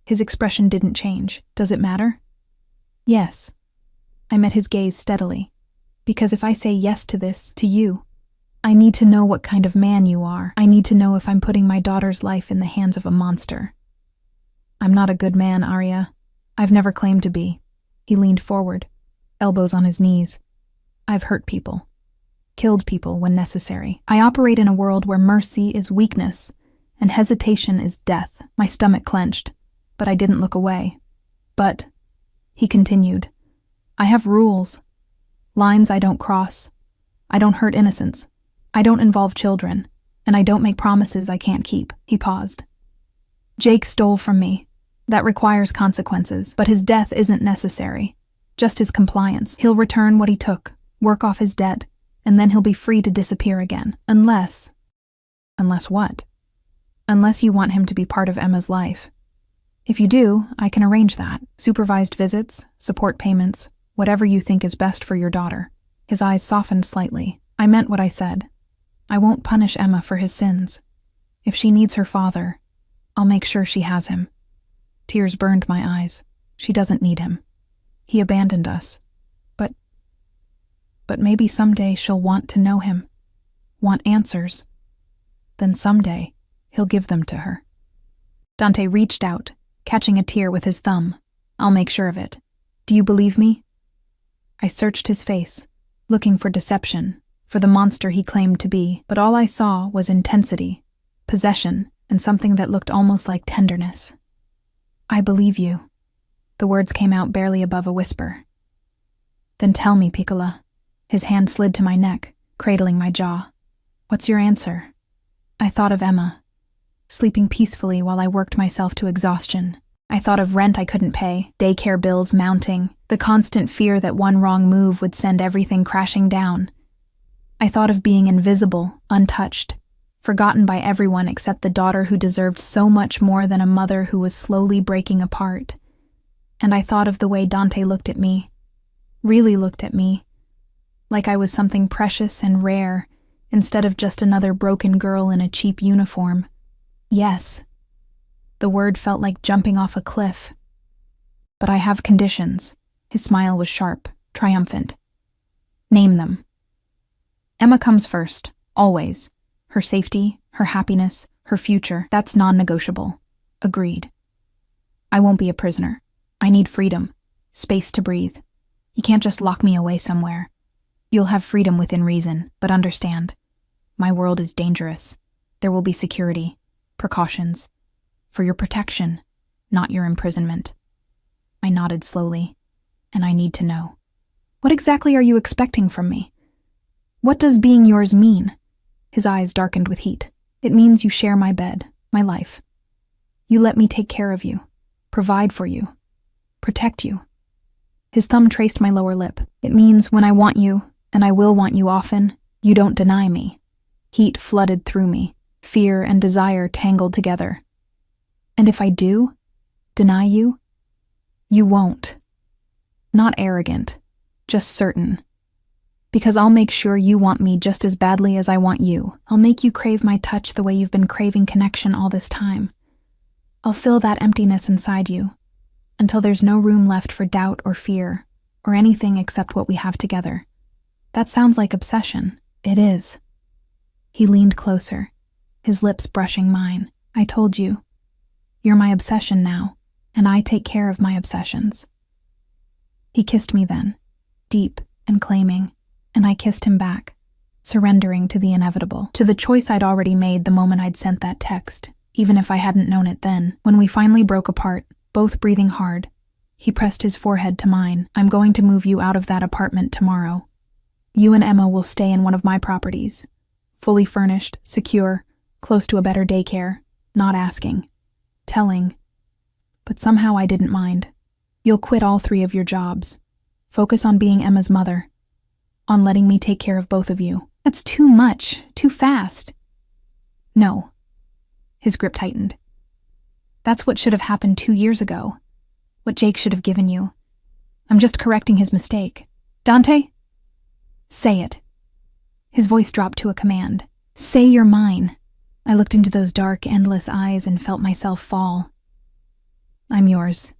His expression didn't change. Does it matter? Yes. I met his gaze steadily. Because if I say yes to this, to you, I need to know what kind of man you are. I need to know if I'm putting my daughter's life in the hands of a monster. I'm not a good man, Arya. I've never claimed to be. He leaned forward, elbows on his knees. I've hurt people. Killed people when necessary. I operate in a world where mercy is weakness and hesitation is death. My stomach clenched, but I didn't look away. But, he continued, I have rules. Lines I don't cross. I don't hurt innocents. I don't involve children. And I don't make promises I can't keep. He paused. Jake stole from me. That requires consequences, but his death isn't necessary. Just his compliance. He'll return what he took, work off his debt, and then he'll be free to disappear again. Unless what? Unless you want him to be part of Emma's life. If you do, I can arrange that. Supervised visits, support payments, whatever you think is best for your daughter. His eyes softened slightly. I meant what I said. I won't punish Emma for his sins. If she needs her father, I'll make sure she has him. Tears burned my eyes. She doesn't need him. He abandoned us. But maybe someday she'll want to know him. Want answers. Then someday, he'll give them to her. Dante reached out, catching a tear with his thumb. I'll make sure of it. Do you believe me? I searched his face, looking for deception, for the monster he claimed to be, but all I saw was intensity, possession, and something that looked almost like tenderness. I believe you. The words came out barely above a whisper. Then tell me, Piccola. His hand slid to my neck, cradling my jaw. What's your answer? I thought of Emma, sleeping peacefully while I worked myself to exhaustion. I thought of rent I couldn't pay, daycare bills mounting, the constant fear that one wrong move would send everything crashing down. I thought of being invisible, untouched, forgotten by everyone except the daughter who deserved so much more than a mother who was slowly breaking apart. And I thought of the way Dante looked at me, really looked at me, like I was something precious and rare, instead of just another broken girl in a cheap uniform. Yes. The word felt like jumping off a cliff. But I have conditions. His smile was sharp, triumphant. Name them. Emma comes first, always. Her safety, her happiness, her future, that's non-negotiable. Agreed. I won't be a prisoner. I need freedom, space to breathe. You can't just lock me away somewhere. You'll have freedom within reason, but understand. My world is dangerous. There will be security, precautions. For your protection, not your imprisonment. I nodded slowly, and I need to know. What exactly are you expecting from me? What does being yours mean? His eyes darkened with heat. It means you share my bed, my life. You let me take care of you, provide for you, protect you. His thumb traced my lower lip. It means when I want you, and I will want you often, you don't deny me. Heat flooded through me, fear and desire tangled together. And if I do deny you, you won't. Not arrogant, just certain. Because I'll make sure you want me just as badly as I want you. I'll make you crave my touch the way you've been craving connection all this time. I'll fill that emptiness inside you, until there's no room left for doubt or fear, or anything except what we have together. That sounds like obsession. It is. He leaned closer, his lips brushing mine. I told you. You're my obsession now, and I take care of my obsessions. He kissed me then, deep and claiming, and I kissed him back, surrendering to the inevitable, to the choice I'd already made the moment I'd sent that text, even if I hadn't known it then. When we finally broke apart, both breathing hard, he pressed his forehead to mine. I'm going to move you out of that apartment tomorrow. You and Emma will stay in one of my properties, fully furnished, secure, close to a better daycare, not asking, telling. But somehow I didn't mind. You'll quit all 3 of your jobs. Focus on being Emma's mother, on letting me take care of both of you. That's too much, too fast. No. His grip tightened. That's what should have happened 2 years ago. What Jake should have given you. I'm just correcting his mistake. Dante? Say it. His voice dropped to a command. Say you're mine. I looked into those dark, endless eyes and felt myself fall. I'm yours.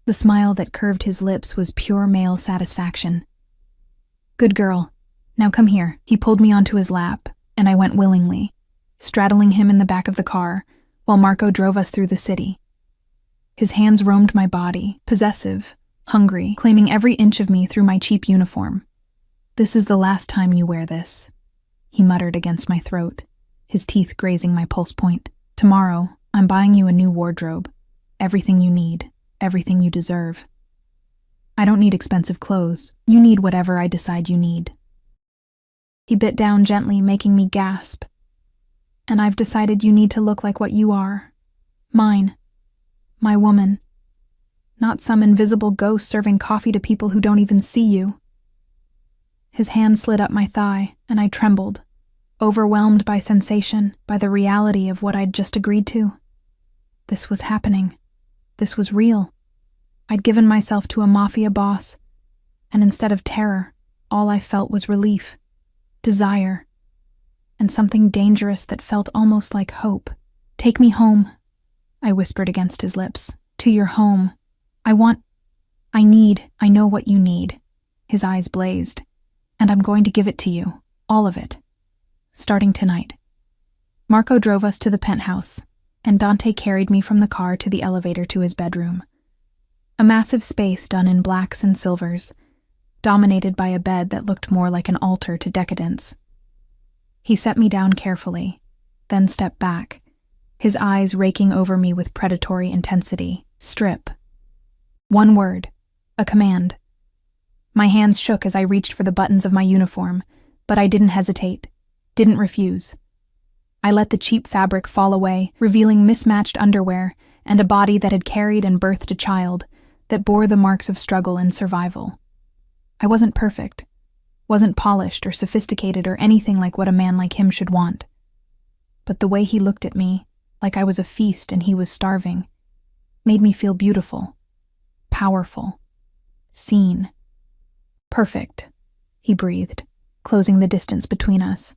The smile that curved his lips was pure male satisfaction. Good girl. Now come here. He pulled me onto his lap, and I went willingly, straddling him in the back of the car, while Marco drove us through the city. His hands roamed my body, possessive, hungry, claiming every inch of me through my cheap uniform. "This is the last time you wear this," he muttered against my throat, his teeth grazing my pulse point. "Tomorrow, I'm buying you a new wardrobe. Everything you need, everything you deserve. I don't need expensive clothes. You need whatever I decide you need." He bit down gently, making me gasp. "And I've decided you need to look like what you are. Mine. My woman. Not some invisible ghost serving coffee to people who don't even see you." His hand slid up my thigh, and I trembled, overwhelmed by sensation, by the reality of what I'd just agreed to. This was happening. This was real. I'd given myself to a Mafia boss, and instead of terror, all I felt was relief, desire, and something dangerous that felt almost like hope. "Take me home," I whispered against his lips. "To your home. I know what you need." His eyes blazed. "And I'm going to give it to you. All of it. Starting tonight." Marco drove us to the penthouse, and Dante carried me from the car to the elevator to his bedroom. A massive space done in blacks and silvers, dominated by a bed that looked more like an altar to decadence. He set me down carefully, then stepped back, his eyes raking over me with predatory intensity. "Strip." One word, a command. My hands shook as I reached for the buttons of my uniform, but I didn't hesitate, didn't refuse. I let the cheap fabric fall away, revealing mismatched underwear and a body that had carried and birthed a child, that bore the marks of struggle and survival. I wasn't perfect, wasn't polished or sophisticated or anything like what a man like him should want. But the way he looked at me, like I was a feast and he was starving, made me feel beautiful, powerful, seen. "Perfect," he breathed, closing the distance between us.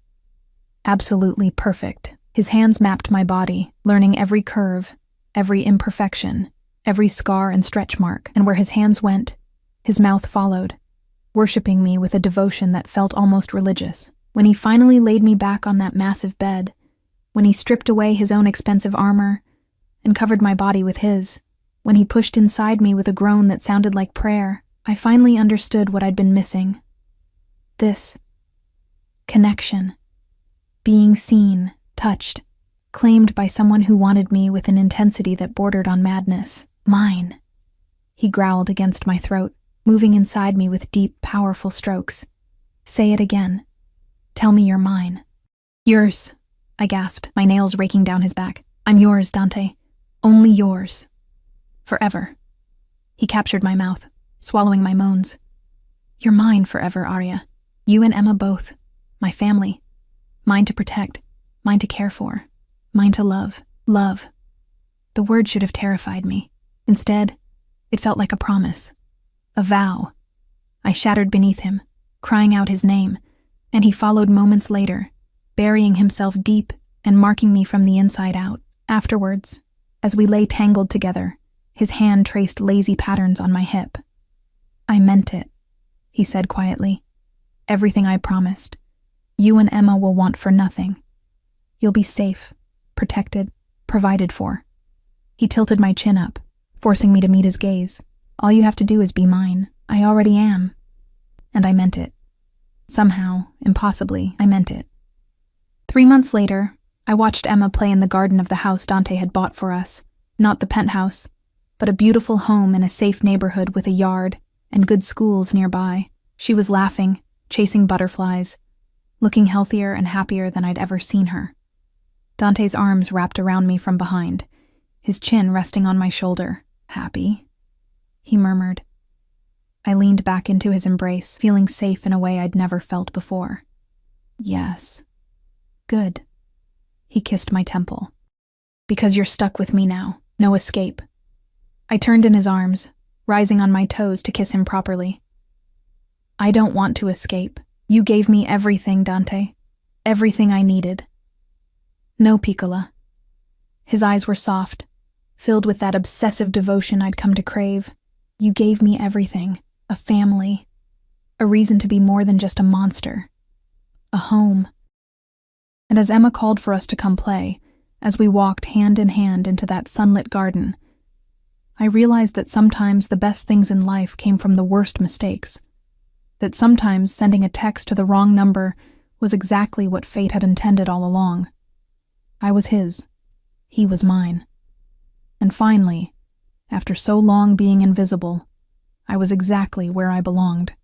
Absolutely perfect. His hands mapped my body, learning every curve, every imperfection, every scar and stretch mark, and where his hands went, his mouth followed, worshipping me with a devotion that felt almost religious. When he finally laid me back on that massive bed, when he stripped away his own expensive armor and covered my body with his, when he pushed inside me with a groan that sounded like prayer, I finally understood what I'd been missing. This connection. Being seen, touched, claimed by someone who wanted me with an intensity that bordered on madness. "Mine," he growled against my throat, moving inside me with deep, powerful strokes. "Say it again. Tell me you're mine." "Yours," I gasped, my nails raking down his back. "I'm yours, Dante. Only yours. Forever." He captured my mouth, swallowing my moans. "You're mine forever, Arya. You and Emma both. My family. Mine to protect, mine to care for, mine to love. Love." The word should have terrified me. Instead, it felt like a promise, a vow. I shattered beneath him, crying out his name, and he followed moments later, burying himself deep and marking me from the inside out. Afterwards, as we lay tangled together, his hand traced lazy patterns on my hip. "I meant it," he said quietly. "Everything I promised. You and Emma will want for nothing. You'll be safe, protected, provided for." He tilted my chin up, forcing me to meet his gaze. "All you have to do is be mine. I already am." And I meant it. Somehow, impossibly, I meant it. 3 months later, I watched Emma play in the garden of the house Dante had bought for us. Not the penthouse, but a beautiful home in a safe neighborhood with a yard and good schools nearby. She was laughing, chasing butterflies, looking healthier and happier than I'd ever seen her. Dante's arms wrapped around me from behind, his chin resting on my shoulder. "Happy?" he murmured. I leaned back into his embrace, feeling safe in a way I'd never felt before. "Yes." "Good." He kissed my temple. "Because you're stuck with me now. No escape." I turned in his arms, rising on my toes to kiss him properly. "I don't want to escape. You gave me everything, Dante. Everything I needed." "No, Piccola." His eyes were soft, filled with that obsessive devotion I'd come to crave. "You gave me everything. A family. A reason to be more than just a monster. A home." And as Emma called for us to come play, as we walked hand in hand into that sunlit garden, I realized that sometimes the best things in life came from the worst mistakes. That sometimes sending a text to the wrong number was exactly what fate had intended all along. I was his. He was mine. And finally, after so long being invisible, I was exactly where I belonged.